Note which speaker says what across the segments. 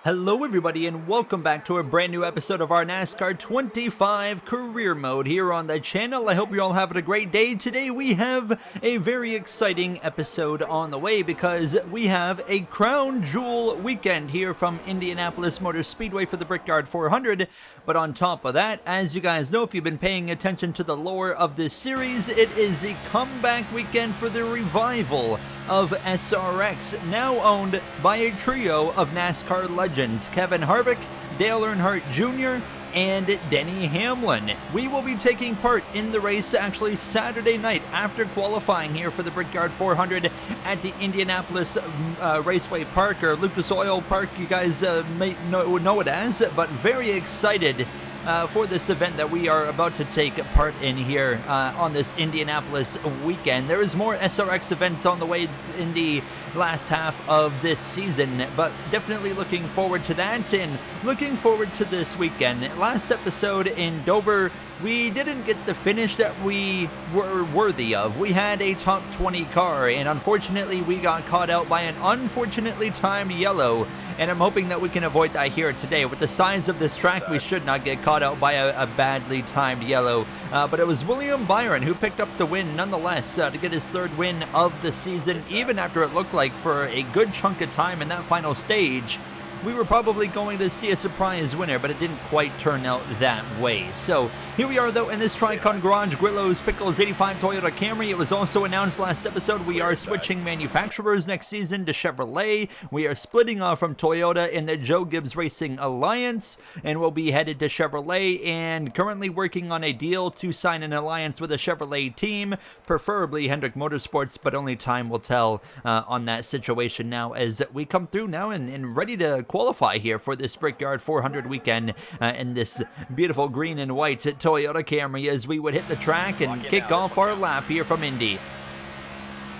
Speaker 1: Hello everybody and welcome back to a brand new episode of our NASCAR 25 career mode here on the channel. I hope you're all having a great day. Today we have a very exciting episode on the way because we have a crown jewel weekend here from Indianapolis Motor Speedway for the Brickyard 400. But on top of that, as you guys know, if you've been paying attention to the lore of this series, it is the comeback weekend for the revival of SRX, now owned by a trio of NASCAR legends, Kevin Harvick, Dale Earnhardt Jr., and Denny Hamlin. We will be taking part in the race actually Saturday night after qualifying here for the Brickyard 400 at the Indianapolis Raceway Park, or Lucas Oil Park, you guys may know it as, but very excited for this event that we are about to take part in here on this Indianapolis weekend. There is more SRX events on the way in the last half of this season, but definitely looking forward to that and looking forward to this weekend. Last episode in Dover, we didn't get the finish that we were worthy of. We had a top 20 car, and unfortunately we got caught out by an unfortunately timed yellow, and I'm hoping that we can avoid that here today. With the size of this track, we should not get caught out by a badly timed yellow, but it was William Byron who picked up the win nonetheless to get his third win of the season, even after it looked like for a good chunk of time in that final stage we were probably going to see a surprise winner, but it didn't quite turn out that way. So here we are though in this Tricon Garage Grillo's Pickles 85 Toyota Camry. It was also announced last episode we are switching manufacturers next season to Chevrolet. We are splitting off from Toyota in the Joe Gibbs Racing Alliance, and we'll be headed to Chevrolet, and currently working on a deal to sign an alliance with a Chevrolet team, preferably Hendrick Motorsports, but only time will tell on that situation now as we come through now and ready to qualify here for this Brickyard 400 weekend in this beautiful green and white Toyota Camry as we would hit the track and kick off our lap here from Indy.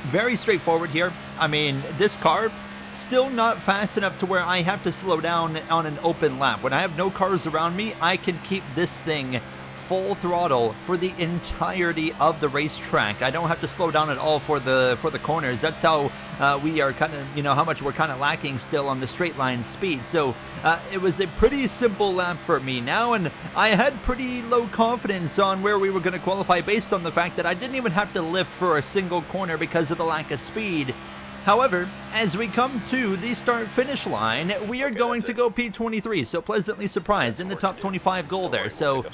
Speaker 1: Very straightforward here. I mean, this car still not fast enough to where I have to slow down on an open lap. When I have no cars around me, I can keep this thing full throttle for the entirety of the racetrack. I don't have to slow down at all for the corners. That's how we are kind of, how much we're kind of lacking still on the straight line speed. So it was a pretty simple lap for me now, and I had pretty low confidence on where we were going to qualify based on the fact that I didn't even have to lift for a single corner because of the lack of speed. However, as we come to the start-finish line, we are going to go P23, so pleasantly surprised in the top 25 goal there. So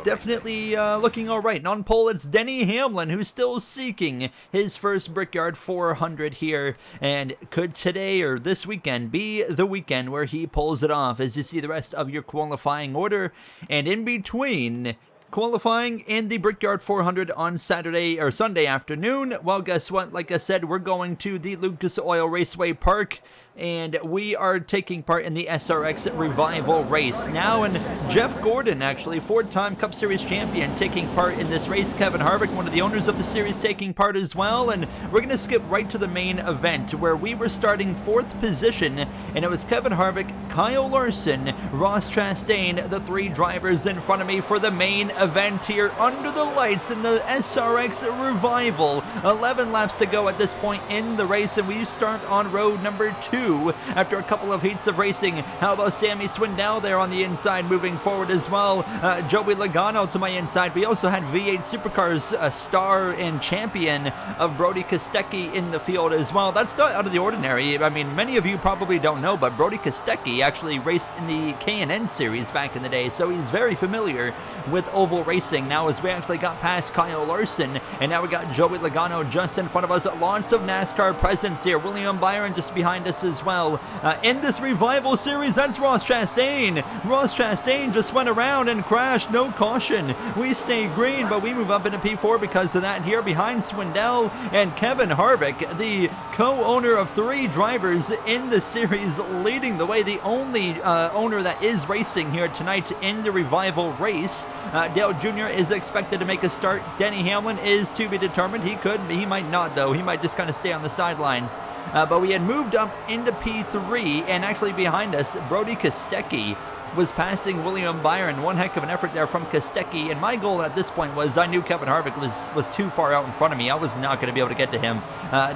Speaker 1: definitely looking all right. And on pole, it's Denny Hamlin, who's still seeking his first Brickyard 400 here. And could today or this weekend be the weekend where he pulls it off as you see the rest of your qualifying order. And in between qualifying in the Brickyard 400 on Saturday or Sunday afternoon, well, guess what? Like I said, we're going to the Lucas Oil Raceway Park, and we are taking part in the SRX Revival race now. And Jeff Gordon, actually four-time Cup Series champion, taking part in this race. Kevin Harvick, one of the owners of the series, taking part as well. And we're going to skip right to the main event where we were starting fourth position, and it was Kevin Harvick, Kyle Larson, Ross Chastain, the three drivers in front of me for the main event here under the lights in the SRX Revival. 11 laps to go at this point in the race, and we start on road number 2 after a couple of heats of racing. How about Sammy Swindell there on the inside moving forward as well? Joey Logano to my inside. We also had V8 Supercars star and champion of Brody Kostecki in the field as well. That's not out of the ordinary. I mean, many of you probably don't know, but Brody Kostecki actually raced in the K&N series back in the day, so he's very familiar with oval racing. Now as we actually got past Kyle Larson, and now we got Joey Logano just in front of us. Lots of NASCAR presence here. William Byron just behind us as well. In this Revival series, that's Ross Chastain. Ross Chastain just went around and crashed, no caution. We stay green, but we move up into P4 because of that here behind Swindell and Kevin Harvick, the co-owner of three drivers in the series, leading the way, the only owner that is racing here tonight in the Revival race. Dale Jr. is expected to make a start. Denny Hamlin is to be determined. He might not though. He might just kind of stay on the sidelines. But we had moved up into P3, and actually behind us, Brody Kostecki was passing William Byron. One heck of an effort there from Kostecki, and my goal at this point was I knew Kevin Harvick was too far out in front of me. I was not going to be able to get to him.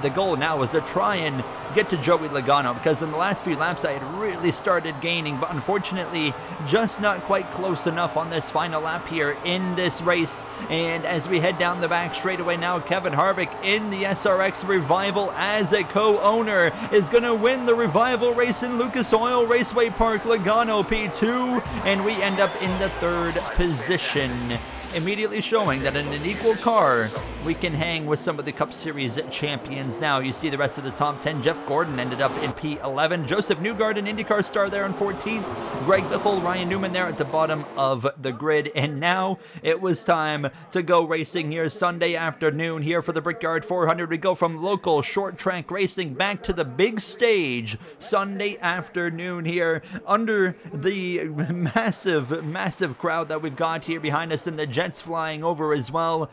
Speaker 1: The goal now was to try and get to Joey Logano, because in the last few laps I had really started gaining, but unfortunately just not quite close enough on this final lap here in this race. And as we head down the back straightaway now, Kevin Harvick in the SRX Revival as a co-owner is going to win the Revival race in Lucas Oil Raceway Park. Logano P2, and we end up in the 3rd position, immediately showing that in an equal car we can hang with some of the Cup Series champions. Now you see the rest of the top 10. Jeff Gordon ended up in P11. Joseph Newgard, an IndyCar star, there in 14th. Greg Biffle, Ryan Newman there at the bottom of the grid. And now it was time to go racing here Sunday afternoon here for the Brickyard 400. We go from local short track racing back to the big stage Sunday afternoon here under the massive crowd that we've got here behind us, and the jets flying over as well.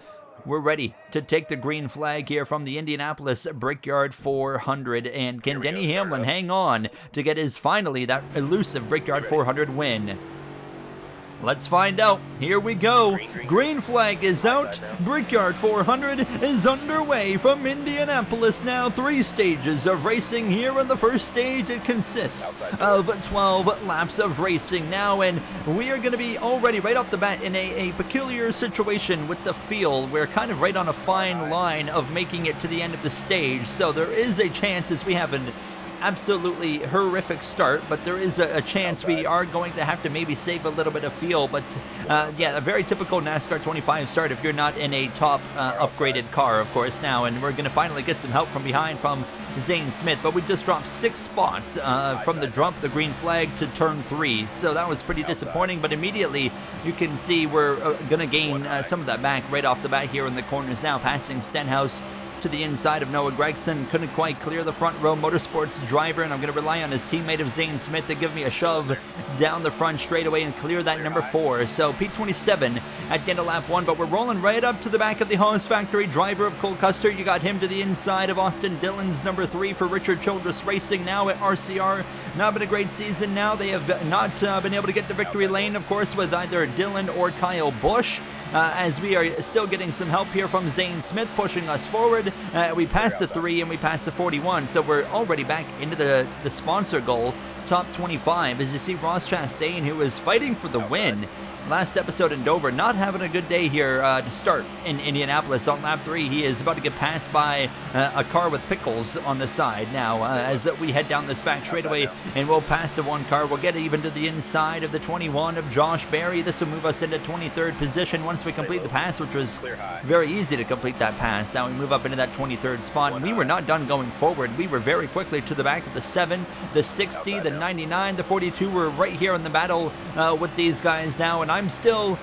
Speaker 1: We're ready to take the green flag here from the Indianapolis Brickyard 400. And can Denny Hamlin hang on to get his finally that elusive Brickyard 400 win? Let's find out. Here we go. Green flag is out. Brickyard 400 is underway from Indianapolis now. 3 stages of racing here. In the first stage, it consists of 12 laps of racing now, and we are going to be already right off the bat in a peculiar situation with the field. We're kind of right on a fine line of making it to the end of the stage, so there is a chance, as we have an absolutely horrific start, but there is a chance we are going to have to maybe save a little bit of fuel. But yeah, a very typical NASCAR 25 start if you're not in a top upgraded car, of course, now. And we're going to finally get some help from behind from Zane Smith, but we just dropped 6 spots from the green flag to turn 3, so that was pretty disappointing. But immediately you can see we're going to gain some of that back right off the bat here in the corners now, passing Stenhouse to the inside of Noah Gragson. Couldn't quite clear the front row Motorsports driver, and I'm going to rely on his teammate of Zane Smith to give me a shove down the front straightaway and clear that number 4. So P27 at the end of lap 1, but we're rolling right up to the back of the Haas factory. Driver of Cole Custer, you got him to the inside of Austin Dillon's number 3 for Richard Childress Racing now at RCR. Not been a great season now. They have not been able to get to victory lane, of course, with either Dillon or Kyle Busch. As we are still getting some help here from Zane Smith pushing us forward. We passed the 3 and we passed the 41, so we're already back into the sponsor goal, top 25. As you see Ross Chastain, who is fighting for the win last episode in Dover, not having a good day here to start in Indianapolis. On lap 3, he is about to get passed by a car with pickles on the side. Now, as we head down this back straightaway and we'll pass the 1 car, we'll get even to the inside of the 21 of Josh Berry. This will move us into 23rd position once we complete the pass, which was very easy to complete that pass. Now we move up into that 23rd spot, and we were not done going forward. We were very quickly to the back of the 7, the 60, the 99, the 42. We're right here in the battle with these guys now, and I'm still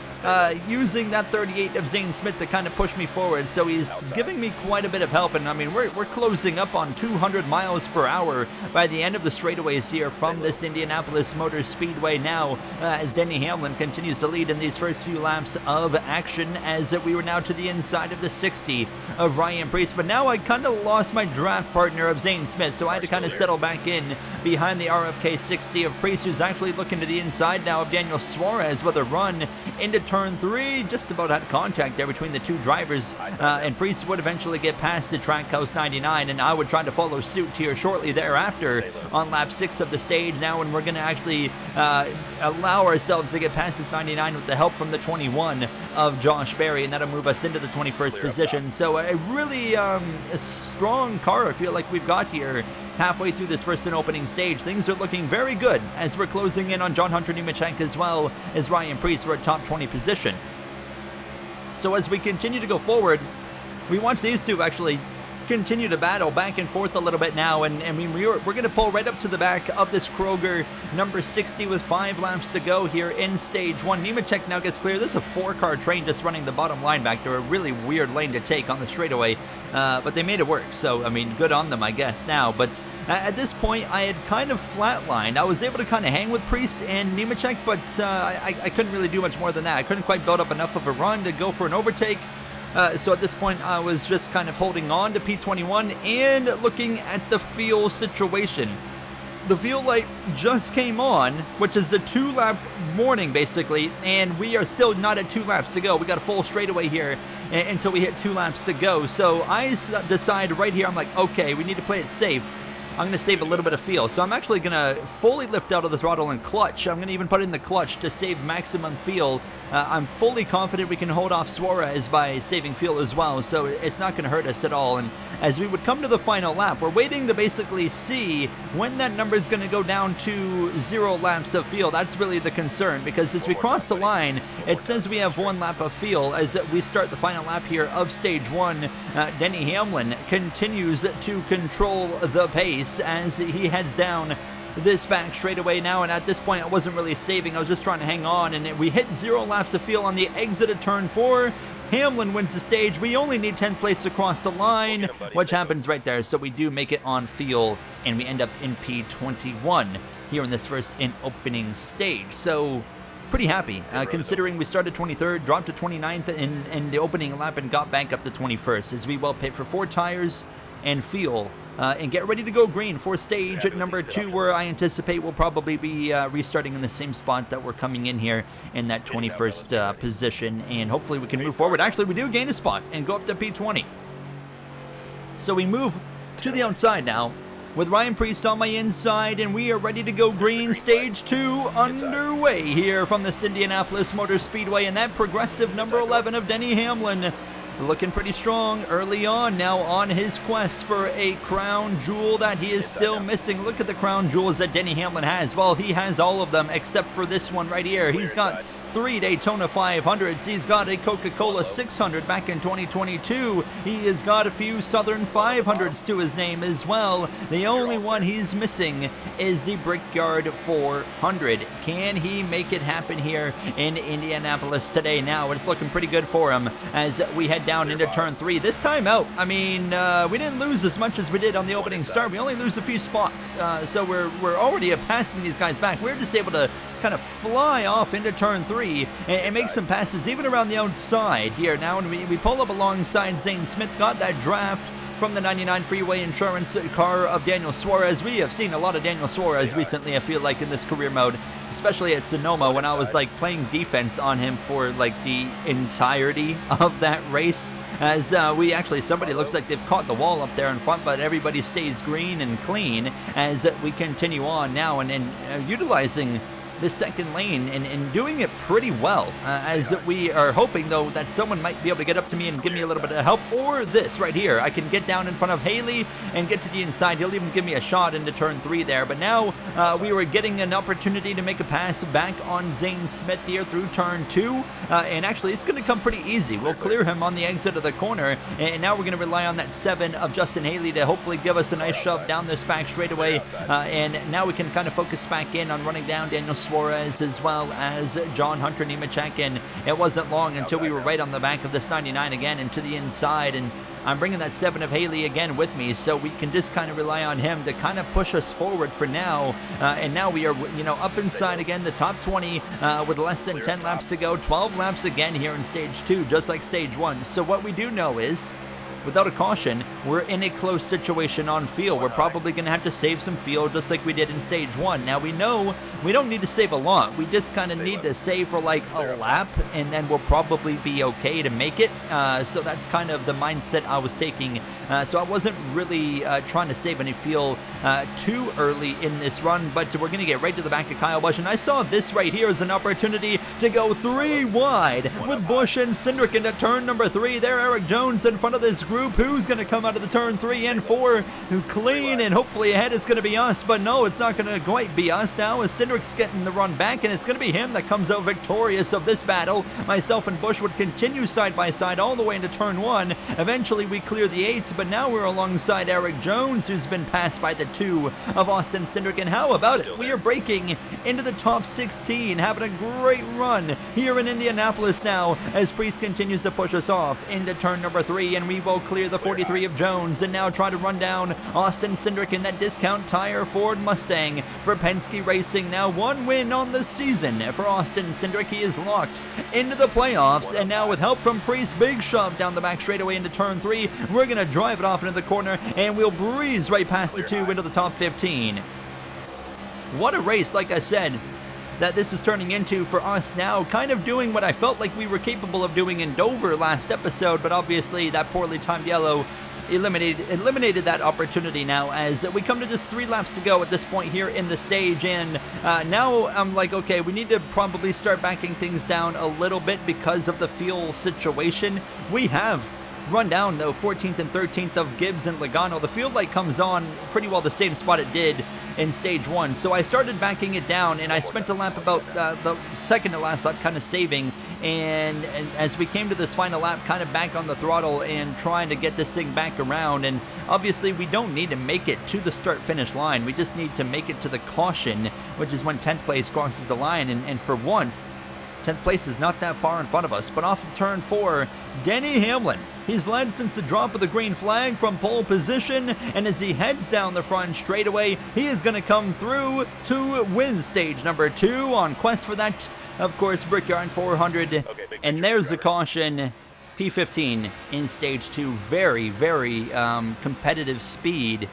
Speaker 1: using that 38 of Zane Smith to kind of push me forward, so he's giving me quite a bit of help. And I mean, we're closing up on 200 miles per hour by the end of the straightaways here from this Indianapolis Motor Speedway now, as Denny Hamlin continues to lead in these first few laps of action, as we were now to the inside of the 60 of Ryan Preece. But now I kind of lost my draft partner of Zane Smith, so I had to kind of settle back in behind the RFK 60 of Preece, who's actually looking to the inside now of Daniel Suarez with a run into turn 3. Just about had contact there between the 2 drivers, and Preece would eventually get past the Trackhouse 99, and I would try to follow suit here shortly thereafter on lap 6 of the stage now, and we're going to actually allow ourselves to get past this 99 with the help from the 21 of Josh Berry, and that'll move us into the 21st position. So a really a strong car I feel like we've got here halfway through this first and opening stage. Things are looking very good as we're closing in on John Hunter Nemechek as well as Ryan Preece for a top 20 position. So as we continue to go forward, we want these two actually continue to battle back and forth a little bit now, and I mean, we're going to pull right up to the back of this Kroger number 60 with 5 laps to go here in stage 1. Nemechek now gets clear. There's a 4-car train just running the bottom line back there, a really weird lane to take on the straightaway, but they made it work, so I mean, good on them, I guess, now. But at this point, I had kind of flatlined. I was able to kind of hang with Preece and Nemechek, but I couldn't really do much more than that. I couldn't quite build up enough of a run to go for an overtake. So at this point, I was just kind of holding on to P21 and looking at the fuel situation. the fuel light just came on, which is the 2-lap warning basically, and we are still not at 2 laps to go. We got a full straightaway here until we hit 2 laps to go. So I decide right here, I'm like, okay, we need to play it safe. I'm going to save a little bit of fuel. So I'm actually going to fully lift out of the throttle and clutch. I'm going to even put in the clutch to save maximum fuel. I'm fully confident we can hold off Suarez by saving fuel as well, so it's not going to hurt us at all. And as we would come to the final lap, we're waiting to basically see when that number is going to go down to 0 laps of fuel. That's really the concern, because as we cross the line, it says we have 1 lap of fuel. As we start the final lap here of stage 1, Denny Hamlin continues to control the pace as he heads down this back straightaway now, and at this point I wasn't really saving, I was just trying to hang on, and we hit 0 laps of fuel on the exit of turn 4. Hamlin wins the stage. We only need 10th place to cross the line, which happens right there, so we do make it on fuel, and we end up in P21 here in this first and opening stage. So pretty happy, considering we started 23rd, dropped to 29th in the opening lap, and got back up to 21st as we well paid for 4 tires and fuel, and get ready to go green for stage at number 2, where I anticipate we'll probably be restarting in the same spot that we're coming in here in that 21st position, and hopefully we can move forward. Actually, we do gain a spot and go up to P20. So we move to the outside now with Ryan Preece on my inside, and we are ready to go green. Stage 2 underway here from this Indianapolis Motor Speedway, and that progressive number 11 of Denny Hamlin looking pretty strong early on now on his quest for a crown jewel that he is still missing. Look at the crown jewels that Denny Hamlin has. Well, he has all of them except for this one right here. He's got 3 Daytona 500s. He's got a Coca-Cola 600 back in 2022. He has got a few Southern 500s to his name as well. The only one he's missing is the Brickyard 400. Can he make it happen here in Indianapolis today? Now it's looking pretty good for him as we head down into turn 3. This time out, I mean, we didn't lose as much as we did on the opening start. We only lose a few spots, so we're already passing these guys back. We're just able to kind of fly off into turn 3 and make some passes even around the outside here. Now when we pull up alongside Zane Smith, got that draft from the 99 Freeway Insurance car of Daniel Suarez. We have seen a lot of Daniel Suarez recently, I feel like, in this career mode, especially at Sonoma when I was like playing defense on him for like the entirety of that race. As we actually, somebody looks like they've caught the wall up there in front, but everybody stays green and clean as we continue on now and utilizing the second lane and doing it pretty well, as we are hoping though that someone might be able to get up to me and give me a little bit of help, or this right here, I can get down in front of Haley and get to the inside. He'll even give me a shot into turn 3 there, but now we were getting an opportunity to make a pass back on Zane Smith here through turn 2, and actually it's going to come pretty easy. We'll clear him on the exit of the corner, and now we're going to rely on that 7 of Justin Haley to hopefully give us a nice shove down this back straightaway, and now we can kind of focus back in on running down Daniel Suarez as well as John Hunter Nemechek, and it wasn't long until we were right on the back of this 99 again and to the inside, and I'm bringing that 7 of Haley again with me, so we can just kind of rely on him to kind of push us forward for now, and now we are, you know, up inside again, the top 20 with less than 10 laps to go, 12 laps again here in stage 2, just like stage 1. So what we do know is, without a caution, we're in a close situation on fuel. We're probably going to have to save some fuel just like we did in stage 1. Now we know we don't need to save a lot. We just kind of need to save for like a lap, and then we'll probably be okay to make it. So that's kind of the mindset I was taking. So I wasn't really trying to save any fuel too early in this run, but we're going to get right to the back of Kyle Busch, and I saw this right here as an opportunity to go 3 wide with Busch and Cindric into turn number 3. There, Eric Jones in front of this group. Who's going to come out of the turn 3 and 4 clean, and hopefully ahead is going to be us, but no, it's not going to quite be us now as Cindric's getting the run back, and it's going to be him that comes out victorious of this battle. Myself and Busch would continue side by side all the way into turn 1. Eventually we clear the 8th, but now we're alongside Eric Jones, who's been passed by the 2 of Austin Cindric, and how about it? We are breaking into the top 16, having a great run here in Indianapolis now as Preece continues to push us off into turn number 3, and we will clear the 43 of Jones and now try to run down Austin Cindric in that discount tire Ford Mustang for Penske Racing. Now 1 win on the season for Austin Cindric. He is locked into the playoffs, and now with help from Preece, big shove down the back straightaway into turn 3. We're going to drive it off into the corner, and we'll breeze right past the 2 into the top 15. what a race, like I said, that this is turning into for us now, kind of doing what I felt like we were capable of doing in Dover last episode, but obviously that poorly timed yellow eliminated that opportunity now, as we come to just 3 laps to go at this point here in the stage. And now I'm like, okay, we need to probably start backing things down a little bit because of the fuel situation. We have run down though 14th and 13th of Gibbs and Logano. The field light comes on pretty well the same spot it did in stage 1, so I started backing it down, and I spent a lap about the second to last lap kind of saving, and as we came to this final lap, kind of back on the throttle and trying to get this thing back around. And obviously we don't need to make it to the start finish line, we just need to make it to the caution, which is when 10th place crosses the line. And for once, 10th place is not that far in front of us. But off of turn 4, Denny Hamlin, he's led since the drop of the green flag from pole position, and as he heads down the front straightaway, he is going to come through to win stage number 2 on quest for that, of course, Brickyard 400. And there's the caution, P15 in stage 2. Very, very competitive speed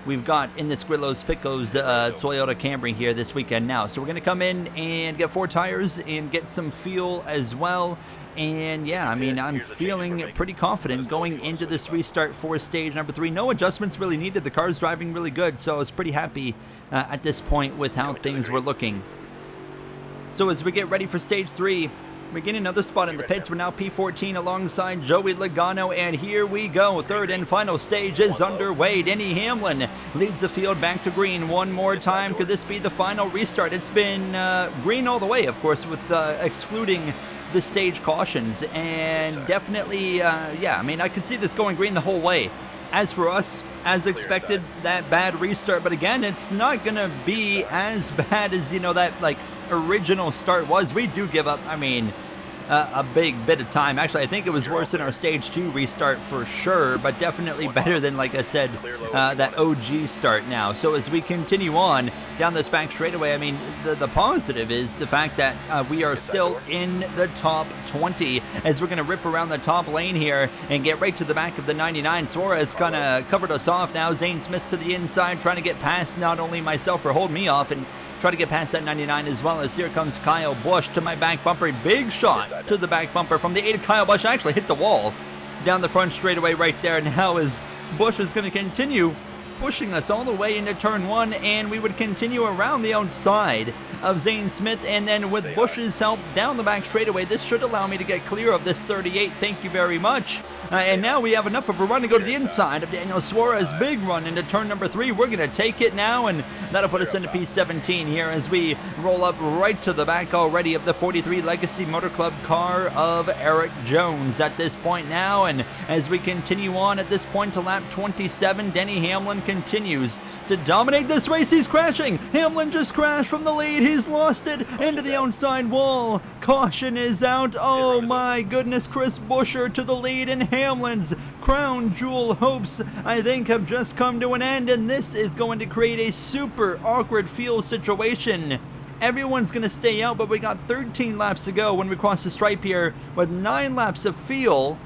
Speaker 1: we've got in this Grillo's Picco's Toyota Camry here this weekend now. So we're going to come in and get 4 tires and get some fuel as well. And yeah, I mean, I'm feeling pretty confident going into this restart for stage number 3. No adjustments really needed. The car's driving really good, so I was pretty happy at this point with how things were looking. So as we get ready for stage 3, we get another spot in the pits. We're now P14 alongside Joey Logano, and here we go. Third and final stage is underway. Denny Hamlin leads the field back to green one more time. Could this be the final restart? It's been green all the way, of course, with excluding the stage cautions, and definitely, yeah, I mean, I could see this going green the whole way. As for us, as expected, that bad restart, but again, it's not gonna be as bad as, you know, that like original start was. We do give up, I mean, a big bit of time. Actually, I think it was worse than our stage 2 restart for sure, but definitely better than, like I said, that OG start now. So as we continue on down this back straightaway, I mean, the positive is the fact that we are still in the top 20, as we're going to rip around the top lane here and get right to the back of the 99. Suarez kind of covered us off now. Zane Smith's to the inside, trying to get past not only myself or hold me off, and try to get past that 99 as well, as here comes Kyle Busch to my back bumper. Big shot to the back bumper from the 8. Kyle Busch actually hit the wall down the front straightaway right there. Now as Busch is going to continue pushing us all the way into turn 1, and we would continue around the outside of Zane Smith, and then with Busch's help down the back straightaway, this should allow me to get clear of this 38. Thank you very much. And now we have enough of a run to go to the inside of Daniel Suarez. Big run into turn number 3. We're going to take it now, and that'll put us into P17 here as we roll up right to the back already of the 43 Legacy Motor Club car of Eric Jones at this point now. And as we continue on at this point to lap 27, Denny Hamlin continues to dominate this race. He's crashing. Hamlin just crashed from the lead. He's lost it into the outside wall. Caution is out. Oh my goodness. Chris Buescher to the lead, and Hamlin's crown jewel hopes, I think, have just come to an end, and this is going to create a super awkward fuel situation. Everyone's going to stay out, but we got 13 laps to go when we cross the stripe here with 9 laps of fuel.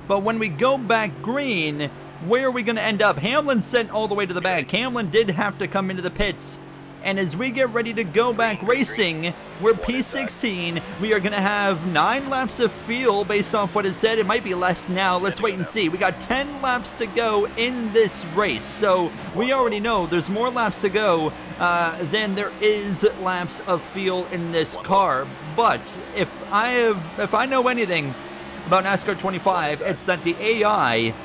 Speaker 1: But when we go back green, where are we going to end up? Hamlin sent all the way to the back. Hamlin did have to come into the pits. And as we get ready to go back racing, we're P16. We are going to have 9 laps of fuel based off what it said. It might be less now. Let's wait and see. We got 10 laps to go in this race. So we already know there's more laps to go than there is laps of fuel in this car. But if I know anything about NASCAR 25, it's that the AI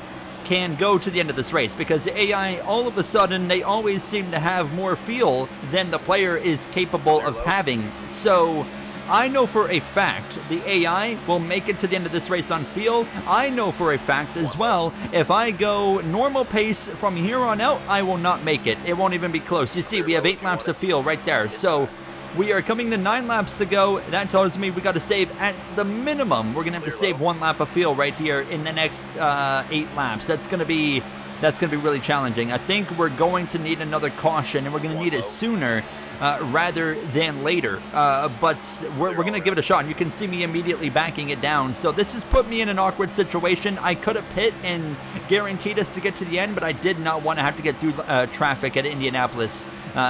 Speaker 1: can go to the end of this race, because the AI, all of a sudden, they always seem to have more fuel than the player is capable of having. So I know for a fact the AI will make it to the end of this race on fuel. I know for a fact as well, if I go normal pace from here on out, I will not make it. It won't even be close. You see, we have 8 laps of fuel right there. So we are coming to 9 laps to go. That tells me we got to save at the minimum. We're going to have to save 1 lap of fuel right here in the next 8 laps. That's going to be really challenging. I think we're going to need another caution, and we're going to need it sooner rather than later. But we're going to give it a shot. And you can see me immediately backing it down. So this has put me in an awkward situation. I could have pit and guaranteed us to get to the end, but I did not want to have to get through traffic at Indianapolis.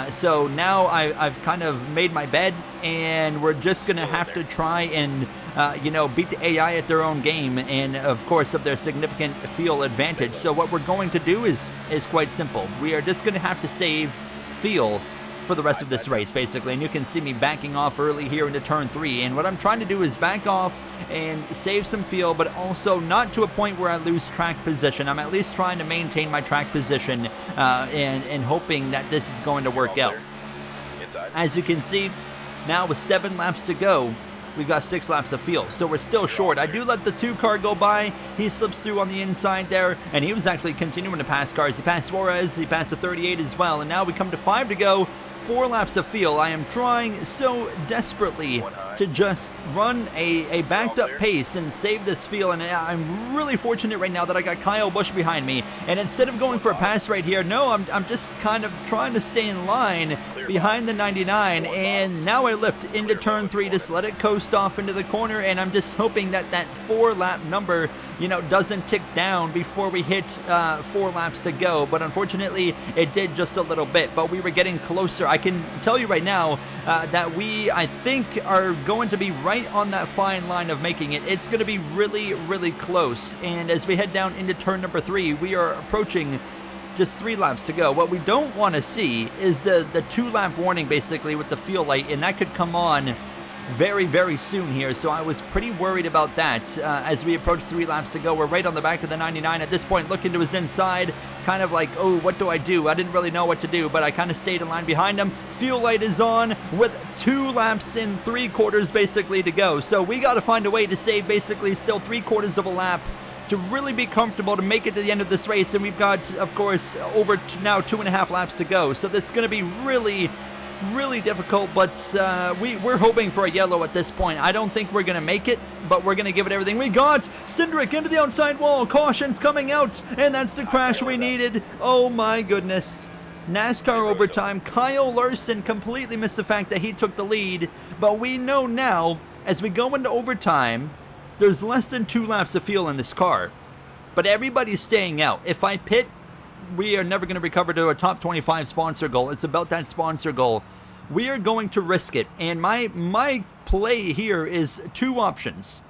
Speaker 1: So now I've kind of made my bed, and we're just going to have to try and, beat the AI at their own game, and of course of their significant fuel advantage. So what we're going to do is quite simple. We are just going to have to save fuel for the rest of this race, basically. And you can see me backing off early here into turn 3. And what I'm trying to do is back off and save some fuel, but also not to a point where I lose track position. I'm at least trying to maintain my track position and hoping that this is going to work out. As you can see, now with 7 laps to go, we've got 6 laps of fuel, so we're still short. I do let the 2 car go by. He slips through on the inside there, and he was actually continuing to pass cars. He passed Suarez, he passed the 38 as well, and now we come to 5 to go. 4 laps of fuel. I am trying so desperately to just run a backed up pace and save this fuel, and I'm really fortunate right now that I got Kyle Busch behind me, and instead of going for a pass right here, no, I'm just kind of trying to stay in line behind the 99, and now I lift into turn 3, just let it coast off into the corner, and I'm just hoping that that 4 lap number, doesn't tick down before we hit 4 laps to go, but unfortunately it did just a little bit, but we were getting closer. I can tell you right now that we, I think, are going to be right on that fine line of making it. It's going to be really, really close, and as we head down into turn number 3, we are approaching just 3 laps to go. What we don't want to see is the 2-lap warning, basically, with the fuel light, and that could come on very, very soon here, so I was pretty worried about that. As we approach 3 laps to go, we're right on the back of the 99 at this point, looking to his inside, kind of like, oh, what do I do? I didn't really know what to do, but I kind of stayed in line behind him. Fuel light is on with 2 laps and 3/4 basically to go, so we got to find a way to save basically still 3/4 of a lap to really be comfortable to make it to the end of this race, and we've got, of course, over now 2.5 laps to go, so this is going to be really difficult, but we're hoping for a yellow at this point. I don't think we're going to make it, but we're going to give it everything we got. Cindric into the outside wall. Caution's coming out, and that's the crash we needed. Oh my goodness. NASCAR overtime. Kyle Larson completely missed the fact that he took the lead, but we know now, as we go into overtime, there's less than 2 laps of fuel in this car, but everybody's staying out. If I pit, we are never going to recover to a top 25 sponsor goal. It's about that sponsor goal. We are going to risk it, and my play here is 2 options.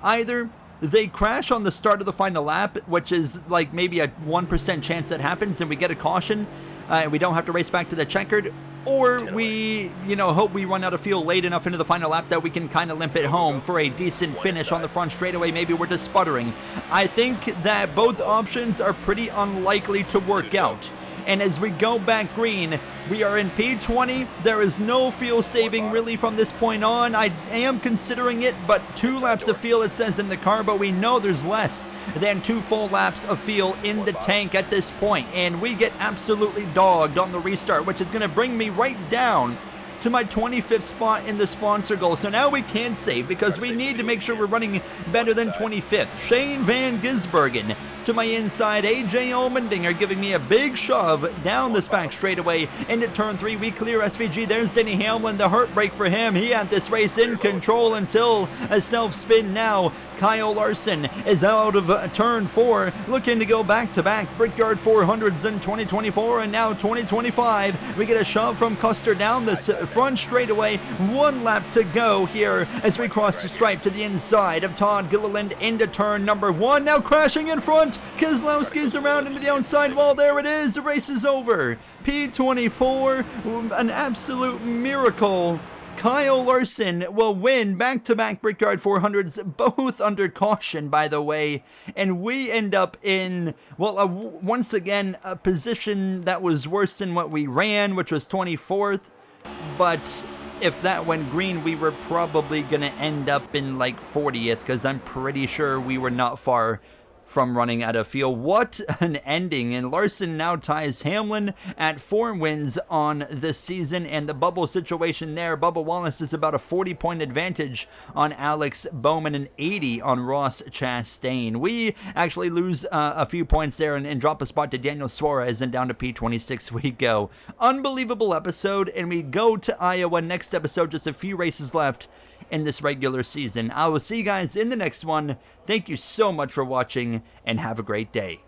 Speaker 1: Either they crash on the start of the final lap, which is like maybe a 1% chance that happens, and we get a caution, and we don't have to race back to the checkered, or we, hope we run out of fuel late enough into the final lap that we can kind of limp it home for a decent finish on the front straightaway. Maybe we're just sputtering. I think that both options are pretty unlikely to work out. And as we go back green, we are in P20. There is no fuel saving really from this point on. I am considering it, but 2 laps of fuel it says in the car, but we know there's less than 2 full laps of fuel in the tank at this point. And we get absolutely dogged on the restart, which is going to bring me right down to my 25th spot in the sponsor goal. So now we can save because we need to make sure we're running better than 25th. Shane Van Gisbergen to my inside. AJ Allmendinger giving me a big shove down this back straightaway into turn 3. We clear SVG. There's Denny Hamlin. The heartbreak for him. He had this race in control until a self-spin now. Kyle Larson is out of turn 4, looking to go back-to-back Brickyard 400s in 2024 and now 2025. We get a shove from Custer down this front straightaway. 1 lap to go here as we cross the stripe to the inside of Todd Gilliland into turn number 1. Now crashing in front. Keselowski's around into the outside wall. There it is. The race is over. P24, an absolute miracle. Kyle Larson will win back-to-back Brickyard 400s, both under caution, by the way, and we end up in, well, once again, a position that was worse than what we ran, which was 24th, but if that went green, we were probably going to end up in, like, 40th, because I'm pretty sure we were not far from running out of fuel. What an ending, and Larson now ties Hamlin at 4 wins on the season, and the bubble situation there, Bubba Wallace is about a 40-point advantage on Alex Bowman and 80 on Ross Chastain. We actually lose a few points there and drop a spot to Daniel Suarez, and down to P26 we go. Unbelievable episode, and we go to Iowa next episode, just a few races left in this regular season. I will see you guys in the next one. Thank you so much for watching, and have a great day.